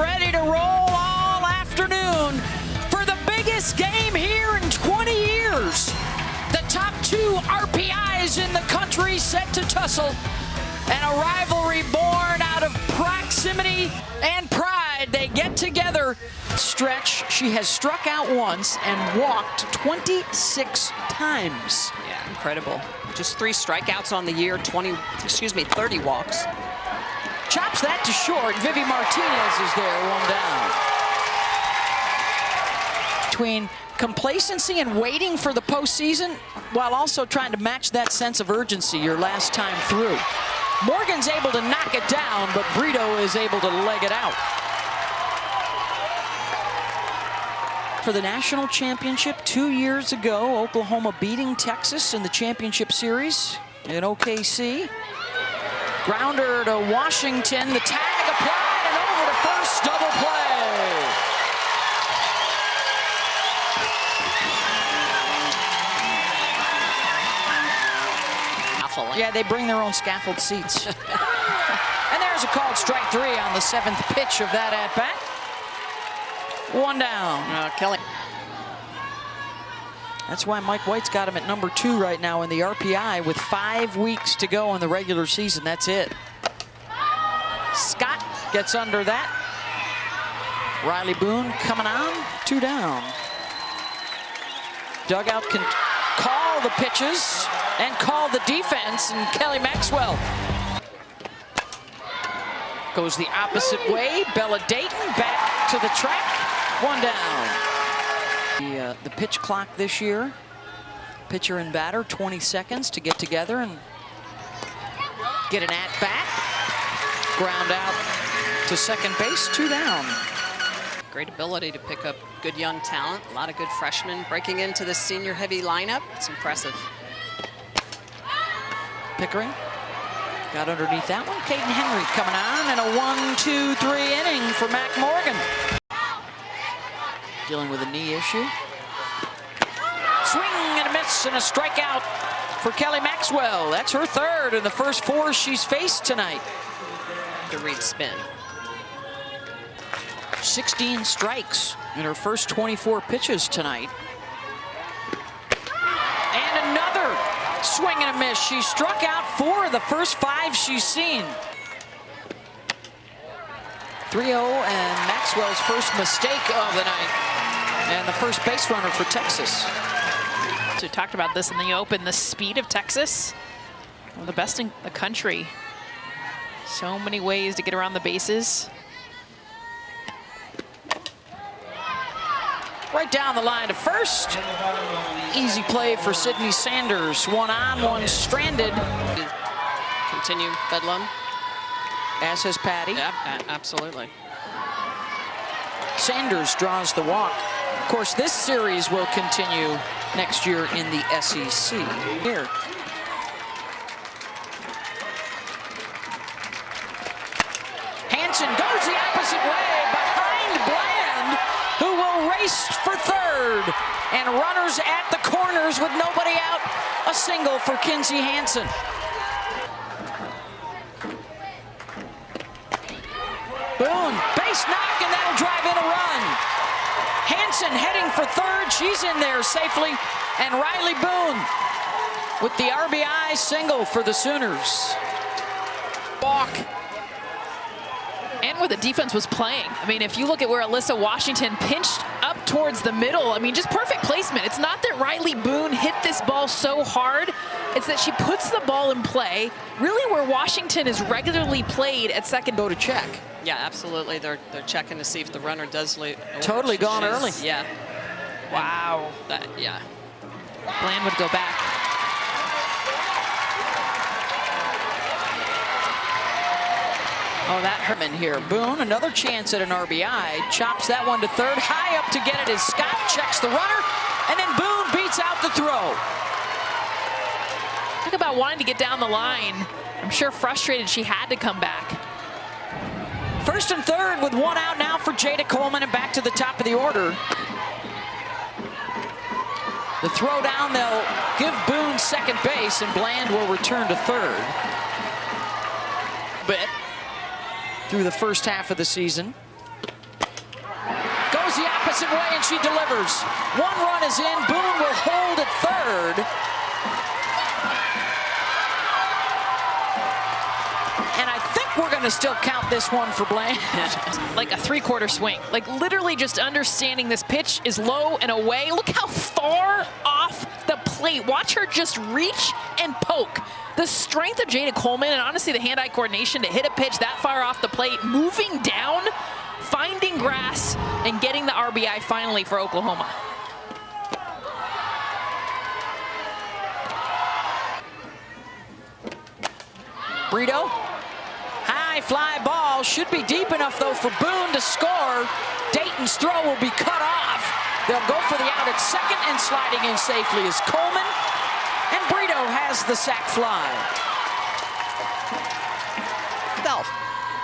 ready to roll all afternoon for the biggest game here in 20 years. The top two RPIs in the country set to tussle, and a rivalry born out of proximity and pride. They get together. Stretch, she has struck out once and walked 26 times. Yeah, incredible. Just 3 strikeouts on the year, 30 walks. Chops that to short. Vivi Martinez is there, 1 down. Between complacency and waiting for the postseason, while also trying to match that sense of urgency your last time through. Morgan's able to knock it down, but Brito is able to leg it out. For the national championship 2 years ago, Oklahoma beating Texas in the championship series in OKC. Grounder to Washington, the tag applied and over to first, double play. Yeah, they bring their own scaffold seats. And there's a called strike 3 on the 7th pitch of that at-bat. 1 down. Kelly. That's why Mike White's got him at number 2 right now in the RPI with 5 weeks to go in the regular season. That's it. Scott gets under that. Riley Boone coming on, 2 down. Dugout can call the pitches and call the defense, and Kelly Maxwell goes the opposite way. Bella Dayton back to the track, 1 down. The pitch clock this year, pitcher and batter, 20 seconds to get together and get an at-bat. Ground out to second base, 2 down. Great ability to pick up good young talent. A lot of good freshmen breaking into the senior-heavy lineup. It's impressive. Pickering got underneath that one. Caden Henry coming on, and a 1-2-3 inning for Mac Morgan. Dealing with a knee issue. Swing and a miss and a strikeout for Kelly Maxwell. That's her 3rd in the first 4 she's faced tonight. To read spin. 16 strikes in her first 24 pitches tonight. And another swing and a miss. She struck out 4 of the first 5 she's seen. 3-0 and Maxwell's first mistake of the night. And the first base runner for Texas. We talked about this in the open, the speed of Texas, one of the best in the country. So many ways to get around the bases. Right down the line to first. Easy play for Sydney Sanders. 1 on, 1 stranded. Continue Bedlam. As has Patty. Yeah, absolutely. Sanders draws the walk. Of course, this series will continue next year in the SEC. Here. Hanson goes the opposite way behind Bland, who will race for 3rd. And runners at the corners with nobody out. A single for Kinsey Hanson. Boone, base knock, and that'll drive in a run. Hanson heading for 3rd. She's in there safely. And Riley Boone with the RBI single for the Sooners. Walk. And where the defense was playing. I mean, if you look at where Alyssa Washington pinched up towards the middle, I mean, just perfect placement. It's not that Riley Boone hit this ball so hard. It's that she puts the ball in play, really where Washington is regularly played at second. Go to check. Yeah, absolutely. They're checking to see if the runner does leave. Totally gone early. Yeah. Wow. Yeah. Bland would go back. Oh, that Herman here. Boone, another chance at an RBI. Chops that one to 3rd. High up to get it as Scott checks the runner. And then Boone beats out the throw. Talk about wanting to get down the line. I'm sure frustrated she had to come back. 1st and 3rd with 1 out now for Jada Coleman, and back to the top of the order. The throw down, they'll give Boone second base, and Bland will return to 3rd. But through the first half of the season. opposite way, and she delivers. One run is in. Boone will hold at third. And I think we're going to still count this one for Bland. Like a three-quarter swing. Like literally just understanding this pitch is low and away. Look how far off the plate. Watch her just reach and poke. The strength of Jada Coleman and honestly the hand-eye coordination to hit a pitch that far off the plate, moving down, finding grass, and getting the RBI finally for Oklahoma. Brito. High fly ball, should be deep enough though for Boone to score. Dayton's throw will be cut off. They'll go for the out at second, and sliding in safely is Coleman. And Brito has the sac fly.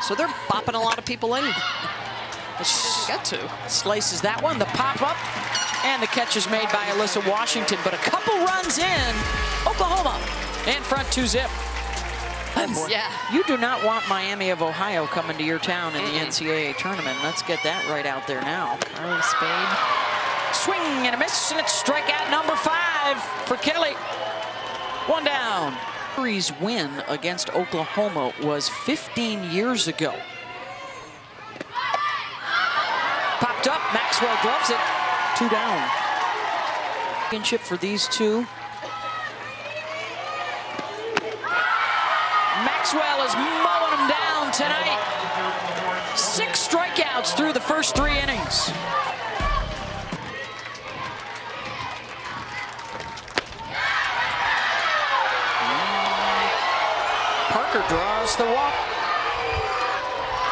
So they're bopping a lot of people in. Got to. Slices that one, the pop up, and the catch is made by Alyssa Washington. But a couple runs in, Oklahoma in front 2-zip. Yeah. You do not want Miami of Ohio coming to your town in the NCAA tournament. Let's get that right out there now. Carly Spade. Swing and a miss, and it's strikeout number 5 for Kelly. One down. Series win against Oklahoma was 15 years ago. Popped up, Maxwell gloves it. 2 down. Championship for these two. Maxwell is mowing them down tonight. 6 strikeouts through the first 3 innings. Parker draws the walk.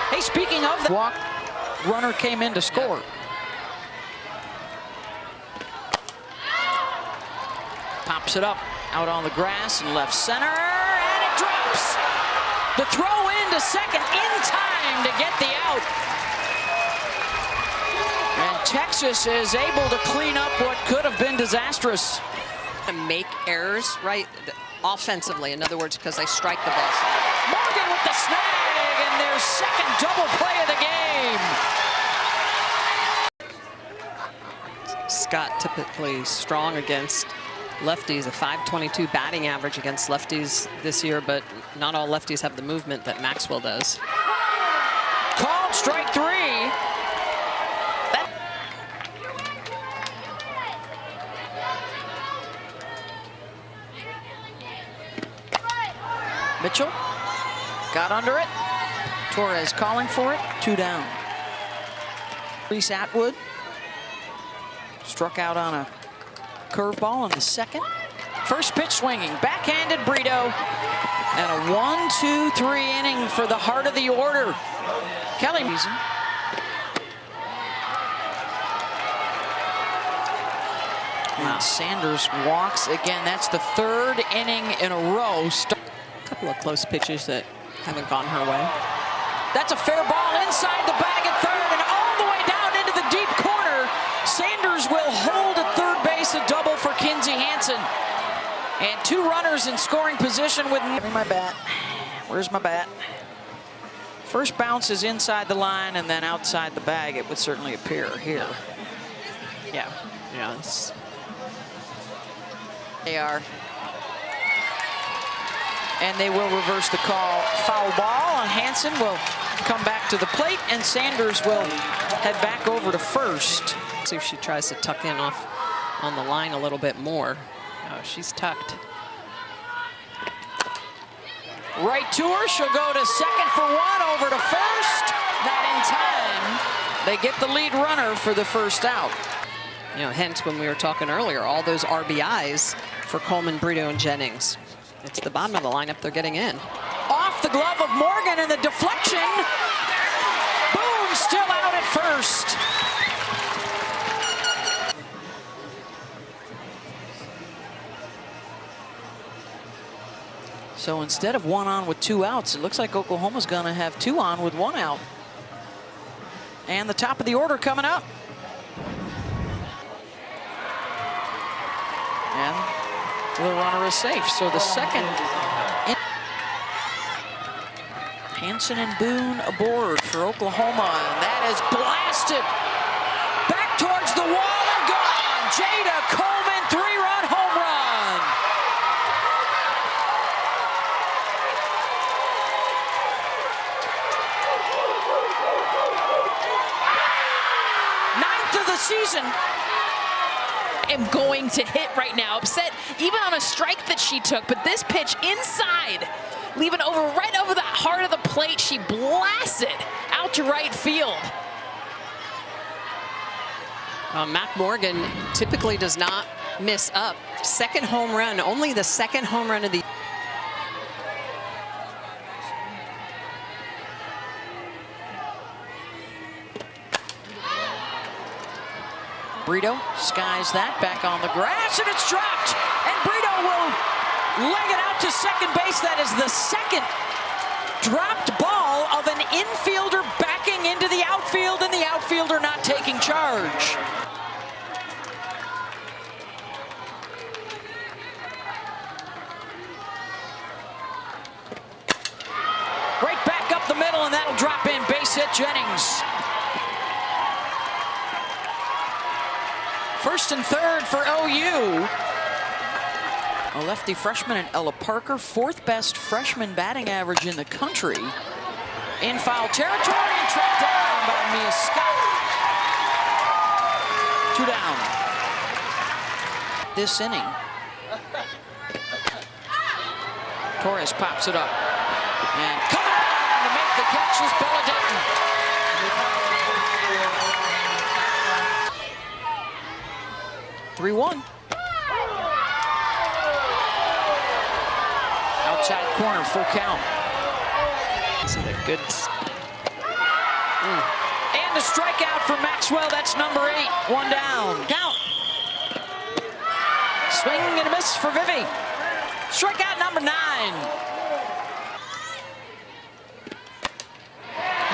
Hey, speaking of the walk, runner came in to score. Pops it up out on the grass in left center, and it drops. The throw into second in time to get the out. And Texas is able to clean up what could have been disastrous. And make errors, right? Offensively, in other words, because they strike the ball. Morgan with the snag, and their second double play of the game. Scott typically strong against lefties, a .522 batting average against lefties this year, but not all lefties have the movement that Maxwell does. Called strike 3. Mitchell got under it. Torres calling for it. 2 down. Reese Atwood struck out on a curveball in the second. First pitch swinging, backhanded Brito. And a 1-2-3 inning for the heart of the order. Kelly. And Sanders walks again. That's the 3rd inning in a row. A couple of close pitches that haven't gone her way. That's a fair ball inside the bag at third and all the way down into the deep corner. Sanders will hold at third base, a double for Kinsey Hansen. And 2 runners in scoring position with my bat. Where's my bat? First bounce is inside the line and then outside the bag, it would certainly appear here. Yeah. Yes. They are. And they will reverse the call. Foul ball, and Hansen will come back to the plate, and Sanders will head back over to first. See if she tries to tuck in off on the line a little bit more. Oh, she's tucked. Right to her, she'll go to second for 1, over to first. Not in time. They get the lead runner for the first out. You know, hence when we were talking earlier, all those RBIs for Coleman, Brito, and Jennings. It's the bottom of the lineup they're getting in. Off the glove of Morgan, and the deflection. Boone still out at first. So instead of 1 on with 2 outs, it looks like Oklahoma's going to have 2 on with 1 out. And the top of the order coming up. And the runner is safe. So the second. Hansen and Boone aboard for Oklahoma. And that is blasted back Jada Coleman 3-run home run. Ninth of the season. Am going to hit right now. Upset even on a strike that she took, but this pitch inside, leaving right over the heart of the plate. She blasted out to right field. Mac Morgan typically does not miss up. Second home run, only the second home run of the Brito skies that back on the grass, and it's dropped. And Brito will leg it out to second base. That is the second dropped ball of an infielder backing into the outfield, and the outfielder not taking charge. Right back up the middle, and that'll drop in. Base hit, Jennings. First and third for OU. A lefty freshman and Ella Parker, fourth best freshman batting average in the country. In foul territory and tracked down by Mia Scott. 2 down. This inning. Torres pops it up. And coming down to make the catch is Bella Dayton. (3-1). Outside corner, full count. So they're good. And a strikeout for Maxwell. That's number 8. 1 down. Count. Swing and a miss for Vivi. Strikeout number 9.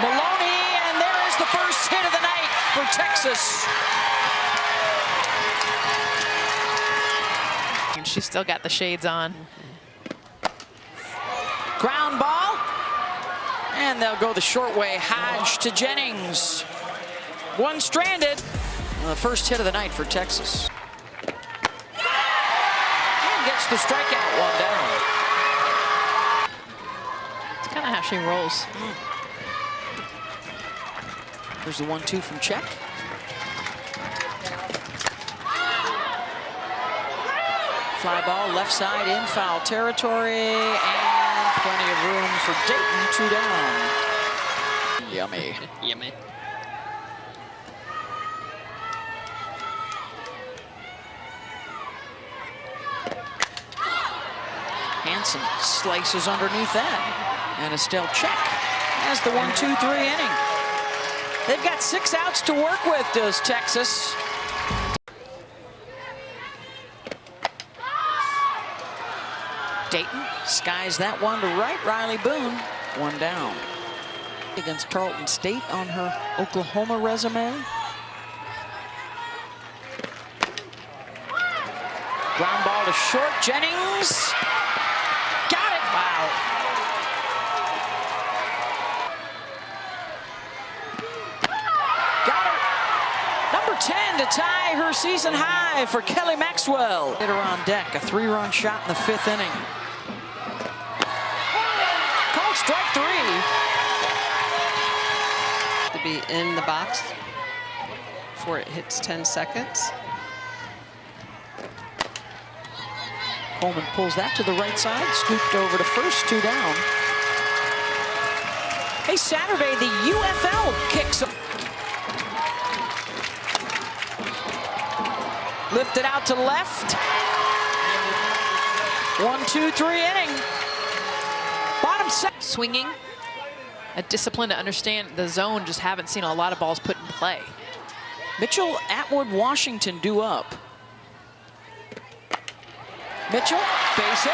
Maloney, and there is the first hit of the night for Texas. And she's still got the shades on. Ground ball. And they'll go the short way. Hodge to Jennings. One stranded. The first hit of the night for Texas. And gets the strikeout. 1 down. It's kind of how she rolls. There's the 1-2 from Czech. Fly ball, left side in foul territory, and plenty of room for Dayton. 2 down. Yummy. Yummy. Hansen slices underneath that. And Estelle Czech has the 1-2-3 inning. They've got 6 outs to work with, does Texas. Dayton skies that one to right. Riley Boone, 1 down. Against Tarleton State on her Oklahoma resume. Ground ball to short. Jennings. Got it. Wow. Got her. Number 10 to tie her season high for Kelly Maxwell. Hit her on deck. A 3-run shot in the 5th inning. Called strike 3. To be in the box before it hits 10 seconds. Coleman pulls that to the right side, scooped over to first. 2 down. Hey, Saturday, the UFL kicks up. Lifted out to left. 1-2-3 inning. Bottom set. Swinging. A discipline to understand the zone. Just haven't seen a lot of balls put in play. Mitchell, Atwood, Washington due up. Mitchell, base hit.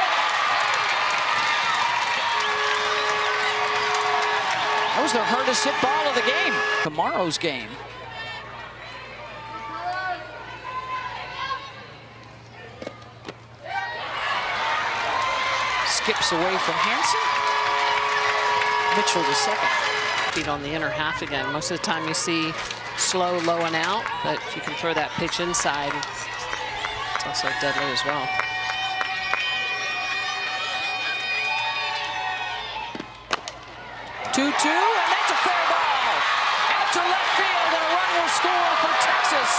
That was their hardest hit ball of the game. Tomorrow's game. Skips away from Hansen. Mitchell to second. Feet on the inner half again. Most of the time you see slow, low and out, but if you can throw that pitch inside, Also deadly as well. And that's a fair ball. Out to left field, and a run will score for Texas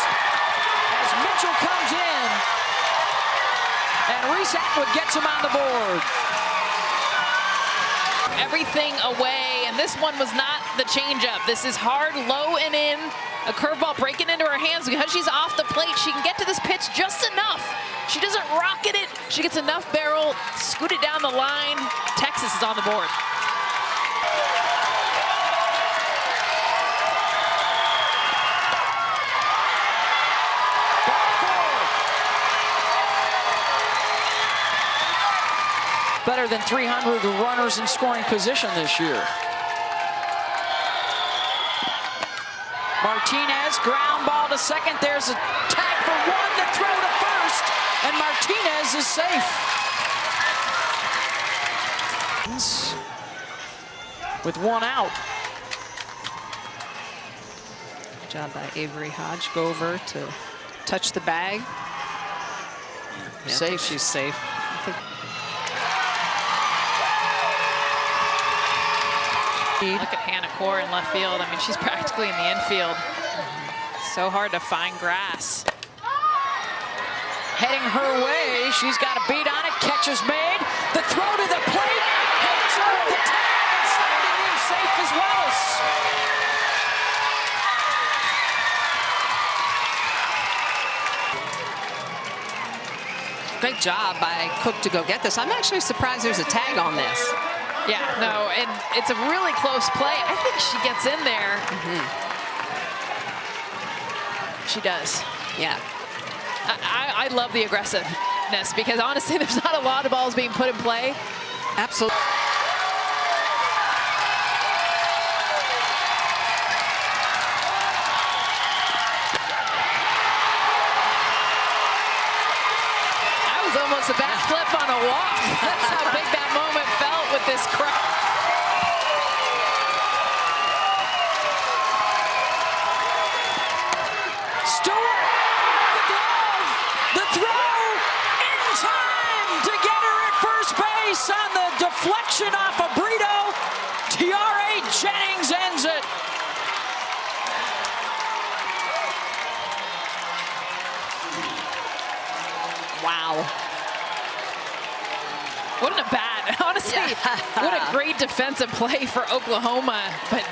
as Mitchell comes in. And Reese Atwood gets him on the board. Everything away, and this one was not the changeup. This is hard, low and in. A curveball breaking into her hands. Because she's off the plate, she can get to this pitch just enough. She doesn't rocket it. She gets enough barrel, scoot it down the line. Texas is on the board. Better than 300 runners in scoring position this year. Martinez, ground ball to second. There's a tag for one, the throw to first, and Martinez is safe. With one out. Good job by Avery Hodge. Go over to touch the bag. Yeah, Safe. I think she's safe. Look at Hannah Core in left field. I mean, she's practically in the infield. So hard to find grass. Heading her way, she's got a beat on it. Catch is made. The throw to the plate. Hands her at the tag and sliding in safe as well. Great job by Cook to go get this. I'm actually surprised there's a tag on this. Yeah, no, and it's a really close play. I think she gets in there. She does. Yeah. I love the aggressiveness because honestly, there's not a lot of balls being put in play. Absolutely. That was almost a backflip on a walk. That's how big that moment felt with this crowd. Stewart, the glove, the throw, in time to get her at first base on the deflection off of Brito. Tiare Jennings ends it. Wow. What an at-bat. Honestly, what a great defensive play for Oklahoma. But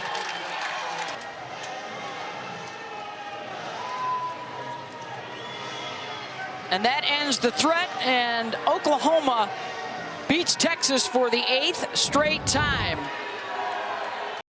And that ends the threat, and Oklahoma beats Texas for the 8th straight time.